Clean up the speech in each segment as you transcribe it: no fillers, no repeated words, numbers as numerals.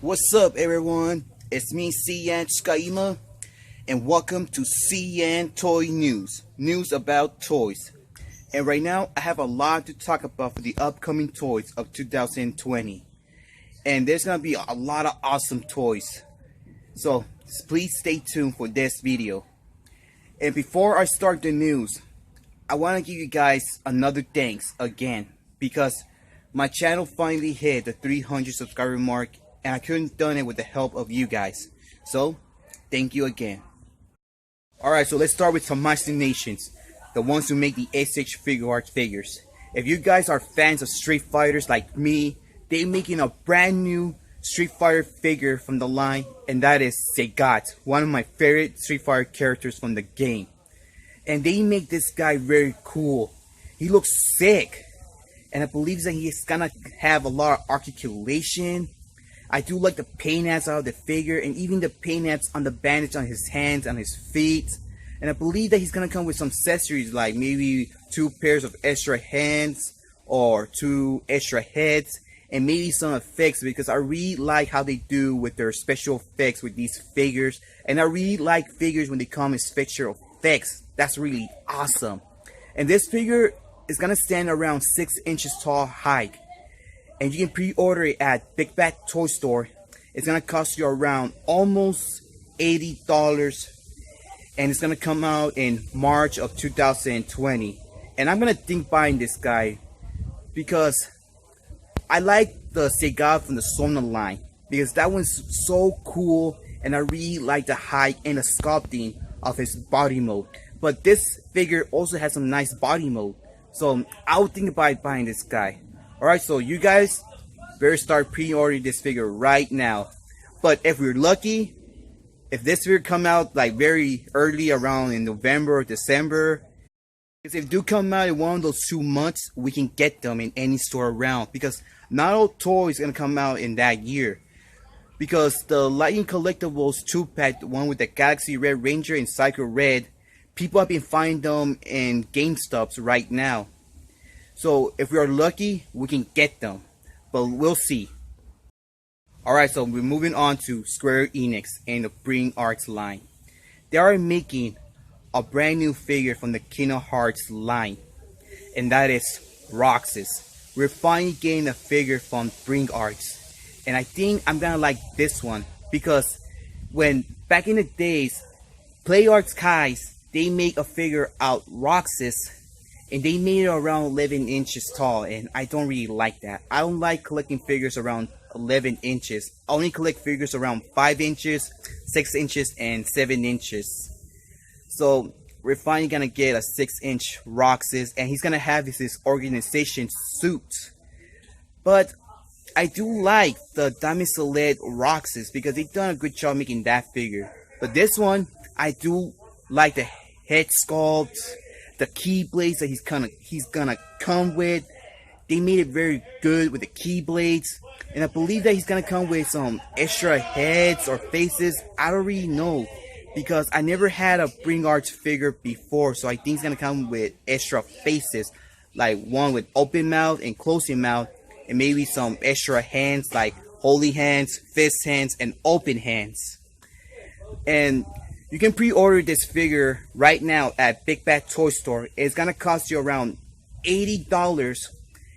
What's up, everyone? It's me, CN.TSUKAIMA, and welcome to CN.Toy News. News about toys. And right now, I have a lot to talk about for the upcoming toys of 2020. And there's gonna be a lot of awesome toys. So, please stay tuned for this video. And before I start the news, I want to give you guys another thanks again, because my channel finally hit the 300 subscriber mark, and I couldn't have done it with the help of you guys. So, thank you again. Alright, so let's start with some Nations, the ones who make the SH.Figuart figures. If you guys are fans of Street Fighters like me, they're making a brand new Street Fighter figure from the line, and that is CN.TSUKAIMA, one of my favorite Street Fighter characters from the game. And they make this guy very cool. He looks sick, and I believe that he's gonna have a lot of articulation. I do like the paint apps out of the figure, and even the paint apps on the bandage on his hands, on his feet. And I believe that he's gonna come with some accessories, like maybe 2 pairs of extra hands or 2 extra heads, and maybe some effects, because I really like how they do with their special effects with these figures. And I really like figures when they come with special effects. That's really awesome. And this figure is gonna stand around 6 inches tall height, and you can pre-order it at Big Bad Toy Store. It's gonna cost you around almost $80, and it's gonna come out in March of 2020. And I'm gonna think buying this guy because I like the CN.TSUKAIMA from the Sona line, because that one's so cool, and I really like the height and the sculpting of his body mode. But this figure also has some nice body mode, so I would think about buying this guy. Alright, so you guys better start pre-ordering this figure right now. But if we're lucky, if this figure come out like very early, around in November or December, because if it do come out in one of those 2 months, we can get them in any store around, because not all toys gonna come out in that year. Because the Lightning Collectibles 2-pack, the one with the Galaxy Red Ranger and Psycho Red, people have been finding them in GameStops right now. So if we are lucky, we can get them, but we'll see. Alright, so we're moving on to Square Enix and the Bring Arts line. They are making a brand new figure from the Kingdom Hearts line, and that is Roxas. We're finally getting a figure from Bring Arts, and I think I'm gonna like this one, because when back in the days, Play Arts guys, they make a figure out Roxas, and they made it around 11 inches tall, and I don't really like that. I don't like collecting figures around 11 inches. I only collect figures around 5 inches, 6 inches, and 7 inches. So we're finally gonna get a 6-inch Roxas, and he's gonna have his organization suit. But I do like the Diamond Select Roxas, because they've done a good job making that figure. But this one, I do like the head sculpt, the keyblades that he's gonna come with. They made it very good with the keyblades, and I believe that he's gonna come with some extra heads or faces. I don't really know, because I never had a Bring Arts figure before, so I think he's gonna come with extra faces, like one with open mouth and closing mouth, and maybe some extra hands like holy hands, fist hands, and open hands. And you can pre-order this figure right now at Big Bad Toy Store. It's gonna cost you around $80.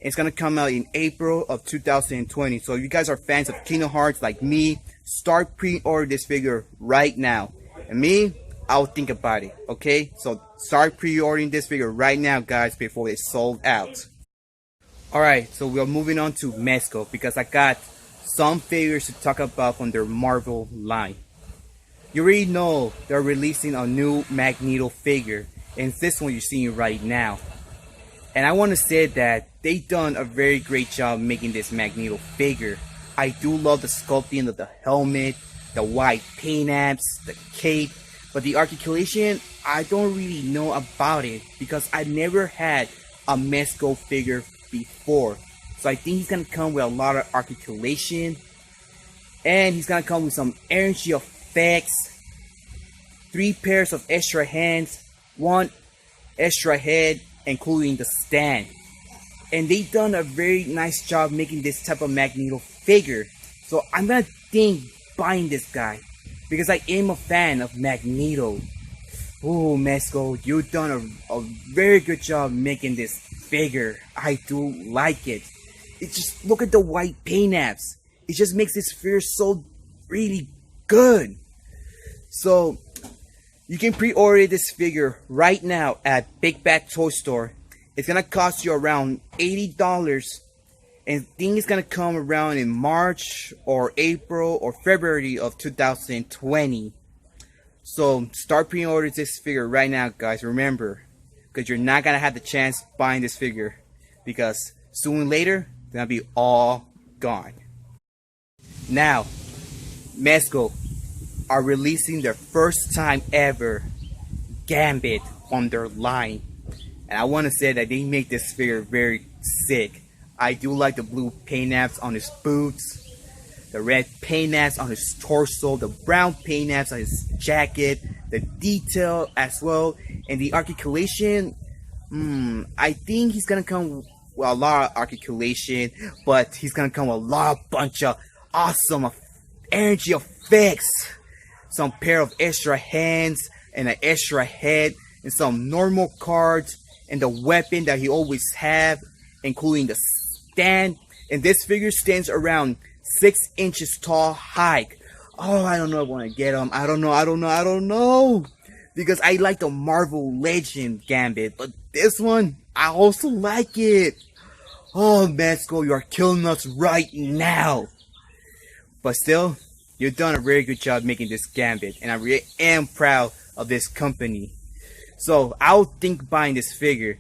It's gonna come out in April of 2020. So if you guys are fans of Kingdom Hearts like me, start pre-order this figure right now. And me, I'll think about it, okay? So start pre-ordering this figure right now, guys, before it's sold out. Alright, so we're moving on to Mezco, because I got some figures to talk about from their Marvel line. You already know they're releasing a new Magneto figure, and it's this one you're seeing right now. And I want to say that they've done a very great job making this Magneto figure. I do love the sculpting of the helmet, the white paint apps, the cape, but the articulation, I don't really know about it, because I never had a Mezco figure before. So I think he's gonna come with a lot of articulation, and he's gonna come with some energy effects, 3 pairs of extra hands, 1 extra head, including the stand. And they've done a very nice job making this type of Magneto figure. So I'm gonna think buying this guy because I am a fan of Magneto. Oh, Mezco, you've done a very good job making this figure. I do like it. It just, look at the white paint apps. It just makes this figure so really good. So, you can pre-order this figure right now at Big Bad Toy Store. It's gonna cost you around $80. And I think it's gonna come around in March or April or February of 2020. So start pre-ordering this figure right now, guys. Remember, because you're not gonna have the chance buying this figure, because soon later they're gonna be all gone. Now, Mezco are releasing their first time ever Gambit on their line, and I want to say that they make this figure very sick. I do like the blue paint apps on his boots, the red paint apps on his torso, the brown paint apps on his jacket, the detail as well, and the articulation. I think he's gonna come with a lot of articulation, but he's gonna come with a bunch of awesome energy effects. Some pair of extra hands and an extra head, and some normal cards, and the weapon that he always have, including the stand. And this figure stands around 6 inches tall height. Oh, I don't know if I want to get him. I don't know. Because I like the Marvel Legend Gambit. But this one, I also like it. Oh, Mezco, you are killing us right now. But still, you've done a very good job making this Gambit. And I really am proud of this company. So, I'll think buying this figure.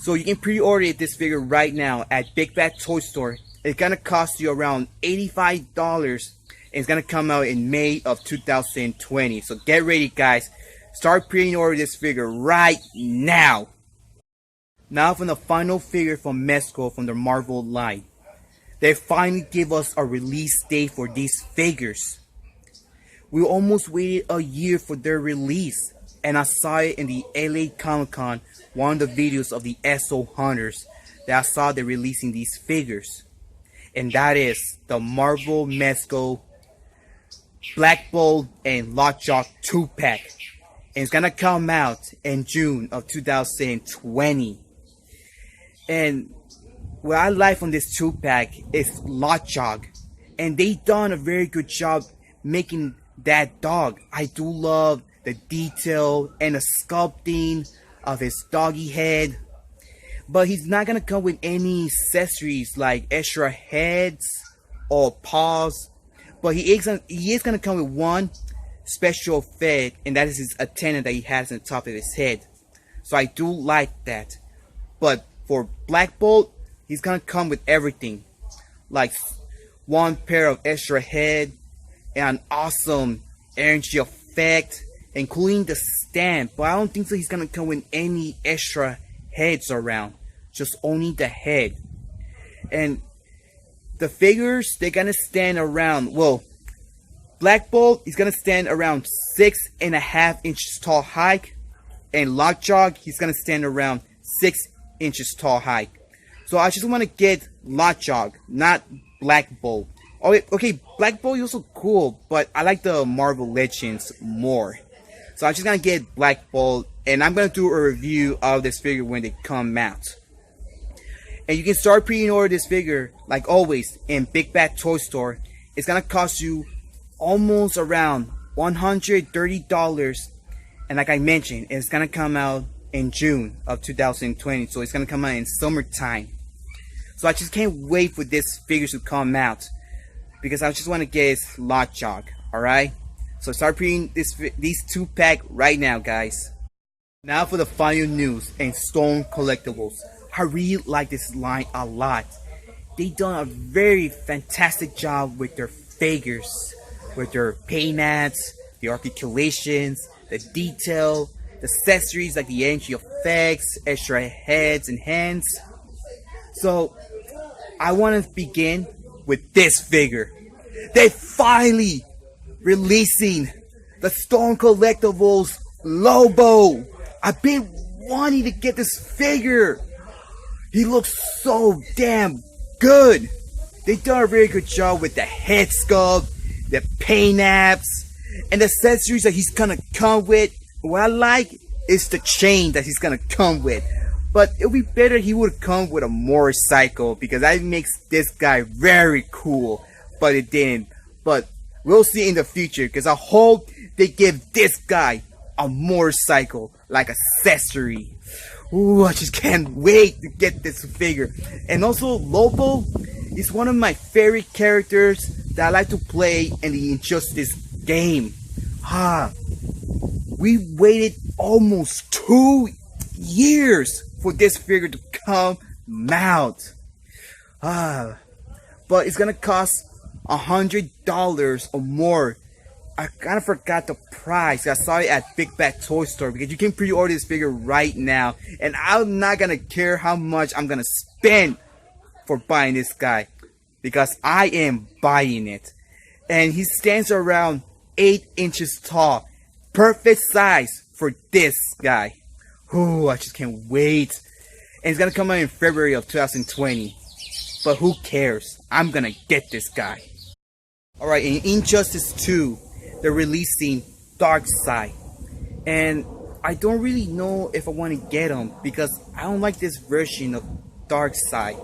So, you can pre-order this figure right now at Big Bad Toy Store. It's gonna cost you around $85. And it's gonna come out in May of 2020. So get ready, guys. Start pre-ordering this figure right now. Now for the final figure from Mezco from the Marvel line. They finally give us a release date for these figures. We almost waited a year for their release. And I saw it in the LA Comic Con, one of the videos of the SO Hunters, that I saw they're releasing these figures. And that is the Marvel Mezco Black Bolt and Lockjaw 2-pack. And it's gonna come out in June of 2020. And what I like from this 2-pack is Lockjaw. And they done a very good job making that dog. I do love the detail and the sculpting of his doggy head. But he's not gonna come with any accessories like extra heads or paws. But he is gonna come with one special effect, and that is his antenna that he has on the top of his head. So I do like that. But for Black Bolt, he's gonna come with everything, like one pair of extra head and an awesome energy effect, including the stand. But I don't think so he's gonna come with any extra heads around, just only the head. And the figures, they're gonna stand around, well, Black Bolt is gonna stand around 6.5 inches tall height, and Lockjaw, he's gonna stand around 6 inches tall height. So I just want to get Lockjaw, not Black Bolt. Oh, okay, Black Bolt is also cool, but I like the Marvel Legends more. So I'm just gonna get Black Bolt, and I'm gonna do a review of this figure when they come out. And you can start pre-order this figure, like always, in Big Bad Toy Store. It's gonna cost you almost around $130. And like I mentioned, it's gonna come out in June of 2020. So it's gonna come out in summertime. So I just can't wait for this figure to come out, because I just want to get his Lockjaw. Alright? So start pre-ordering these 2-pack right now, guys. Now for the final news and Stone Collectibles. I really like this line a lot. They done a very fantastic job with their figures, with their paint apps, the articulations, the detail, the accessories like the energy effects, extra heads and hands. So I want to begin with this figure. They finally releasing the Stone Collectibles Lobo. I've been wanting to get this figure. He looks so damn good. they done a very good job with the head sculpt, the paint apps, and the accessories that he's gonna come with. What I like is the chain that he's gonna come with. But it would be better he would come with a motorcycle, because that makes this guy very cool. But it didn't. But we'll see in the future, because I hope they give this guy a motorcycle like accessory. Ooh, I just can't wait to get this figure. And also, Lobo is one of my favorite characters that I like to play in the Injustice game. We waited almost 2 years for this figure to come out. But it's gonna cost $100 or more. I kind of forgot the price. I saw it at Big Bad Toy Store, because you can pre-order this figure right now, and I'm not gonna care how much I'm gonna spend for buying this guy, because I am buying it. And he stands around 8 inches tall, perfect size for this guy. Ooh, I just can't wait. And it's gonna come out in February of 2020, but who cares? I'm gonna get this guy. Alright, in Injustice 2, they're releasing Darkseid, and I don't really know if I want to get him, because I don't like this version of Darkseid.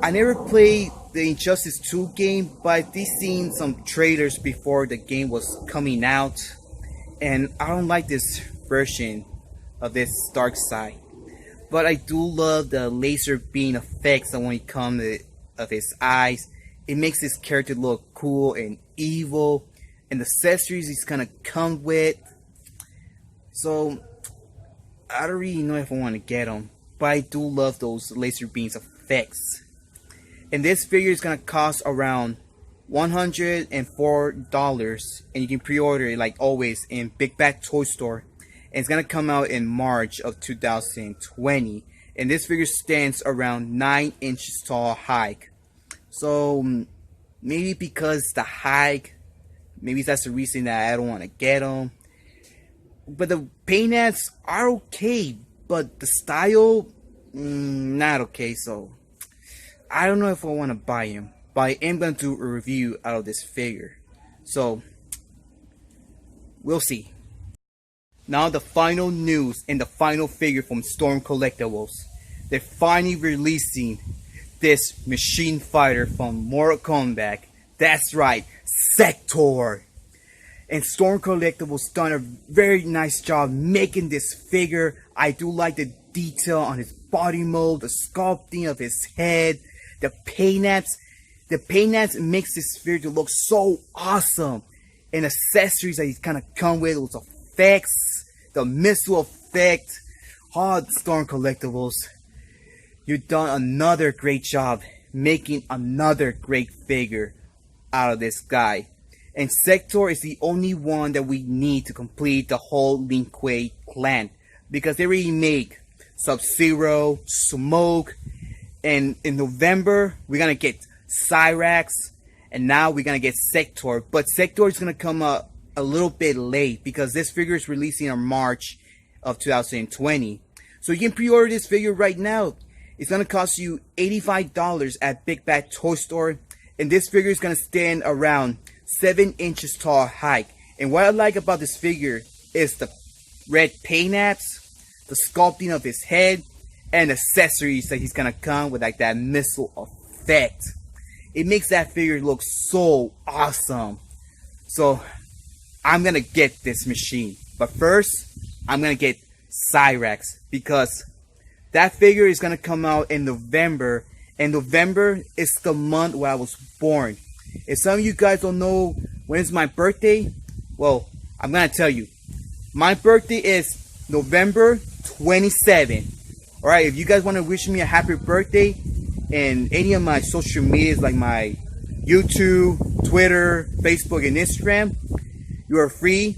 I never played the Injustice 2 game, but I did seen some trailers before the game was coming out, and I don't like this version of this Darkseid. But I do love the laser beam effects when it comes to his eyes. It makes this character look cool and evil. And the accessories he's gonna come with. So I don't really know if I want to get them, but I do love those laser beams effects. And this figure is gonna cost around $104, and you can pre-order it like always in Big Bad Toy Store. And it's gonna come out in March of 2020. And this figure stands around 9 inches tall height. So maybe because the height, maybe that's the reason that I don't want to get them. But the paint apps are okay, but the style, not okay. So I don't know if I want to buy him, but I am going to do a review out of this figure. So we'll see. Now the final news and the final figure from Storm Collectibles. They're finally releasing this machine fighter from Mortal Kombat. That's right, Sector. And Storm Collectibles done a very nice job making this figure. I do like the detail on his body mold, the sculpting of his head, the paint apps. The paint apps makes this figure to look so awesome. And accessories that he's kind of come with effects, the missile effect. Storm Collectibles, you've done another great job making another great figure out of this guy. And Sector is the only one that we need to complete the whole Lin Kuei clan, because they already make Sub-Zero, Smoke, and in November we're gonna get Cyrax, and now we're gonna get Sector. But Sector is gonna come up a little bit late, because this figure is releasing in March of 2020. So you can pre-order this figure right now. It's gonna cost you $85 at Big Bad Toy Store, and this figure is gonna stand around 7 inches tall height. And what I like about this figure is the red paint apps, the sculpting of his head, and accessories that he's gonna come with, like that missile effect. It makes that figure look so awesome. So I'm gonna get this machine, but first I'm gonna get Cyrax, because that figure is gonna come out in November, and November is the month where I was born. If some of you guys don't know when is my birthday, well, I'm gonna tell you. My birthday is November 27th. Alright, if you guys want to wish me a happy birthday in any of my social medias like my YouTube, Twitter, Facebook, and Instagram, you are free.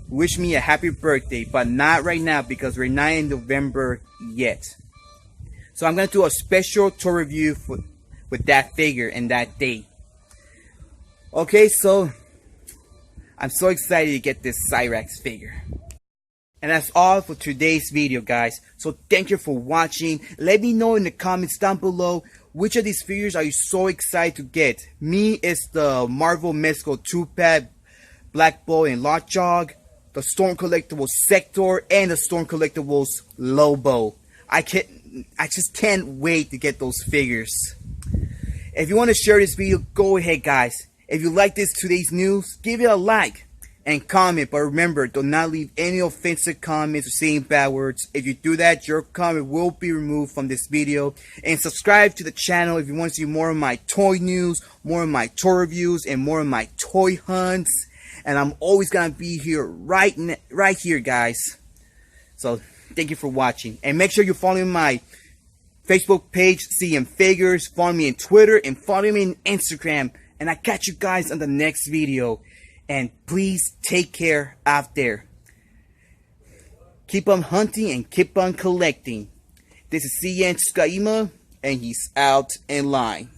Wish me a happy birthday, but not right now, because we're not in November yet. So I'm going to do a special tour review with that figure and that date. Okay, so I'm so excited to get this Cyrax figure. And that's all for today's video, guys. So thank you for watching. Let me know in the comments down below which of these figures are you so excited to get. Me, it's the Marvel Mezco 2-pack Black Bolt and Lockjaw, the Storm Collectibles Sector, and the Storm Collectibles Lobo. I just can't wait to get those figures. If you want to share this video, go ahead, guys. If you like today's news, give it a like and comment, but remember, do not leave any offensive comments or saying bad words. If you do that, your comment will be removed from this video. And subscribe to the channel if you want to see more of my toy news, more of my toy reviews, and more of my toy hunts. And I'm always gonna be here right here, guys. So thank you for watching, and make sure you follow my Facebook page, CN.Figuart. Follow me on Twitter and follow me on Instagram. And I catch you guys on the next video. And please take care out there. Keep on hunting and keep on collecting. This is CN.TSUKAIMA, and he's out in line.